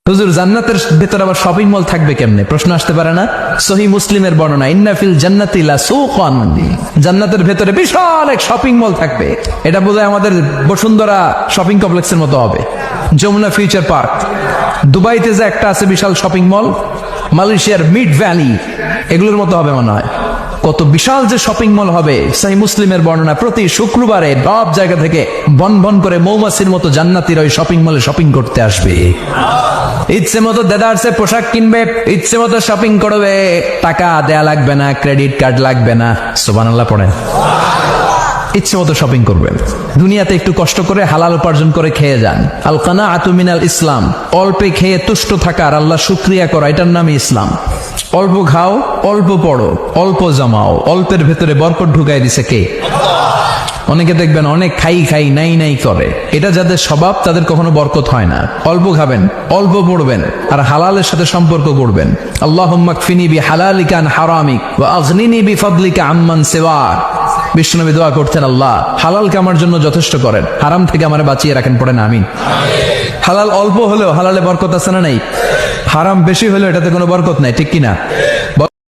হুজুর জান্নাতের ভেতরে আবার শপিং মল থাকবে কেমনে? প্রশ্ন আসতে পারে না? সহিহ মুসলিমের বর্ণনা, ইন্না ফিল জান্নাতি লাসুকান, জান্নাতের ভেতরে বিশাল এক শপিং মল থাকবে। এটা বোধহয় আমাদের বসুন্ধরা শপিং কমপ্লেক্সের মতো হবে, যমুনা ফিউচার পার্ক। দুবাইতে যে একটা আছে বিশাল শপিং মল, মালয়েশিয়ার মিড ভ্যালি, এগুলোর মতো হবে মনে হয়। কত বিশাল যে শপিং মল হবে। সহিহ মুসলিমের বর্ণনা, প্রতি শুক্রবারে সব জায়গা থেকে বন বন করে মৌমাছির মতো জান্নাতীরা ওই শপিং মলে শপিং করতে আসবে। ইচ্ছে মতো দেদারসে পোশাক কিনবে, ইচ্ছে মতো শপিং করবে, টাকা দেয়া লাগবে না, ক্রেডিট কার্ড লাগবে না। সুবহানাল্লাহ পড়েন। ইচ্ছে মতো শপিং করবেন। দুনিয়াতে একটু কষ্ট করে হালাল উপার্জন করে খেয়ে যান। আল কানাআতু মিনাল ইসলাম, অল্পে খেয়ে তুষ্ট থাকার, আল্লাহ শুকরিয়া করা, এটার নামই ইসলাম। অল্প খাও, অল্প পড়ো, অল্প জমাও, অল্পের ভেতরে বরকত ঢুকাই দিছে কে? অনেকে দেখবেন অনেক খাই খাই নাই নাই করে, এটা যাদের স্বভাব তাদের কখনো বরকত হয় না। অল্প খাবেন, অল্প পড়বেন, আর হালালের সাথে সম্পর্ক করবেন। আল্লাহুম্মা কফিনি বিহালালিকা আন হারামিক ওয়া আগনিনি বিফাদলিকা আম্মান সিওয়াক। বিষ্ণুনবী দোয়া করতেন, আল্লাহ হালালকে আমার জন্য যথেষ্ট করেন, হারাম থেকে আমারে বাঁচিয়ে রাখেন। পড়েন আমিন। হালাল অল্প হলেও হালালে বরকত আছে না নাই? হারাম বেশি হলেও এটাতে কোনো বরকত নাই, ঠিক কিনা?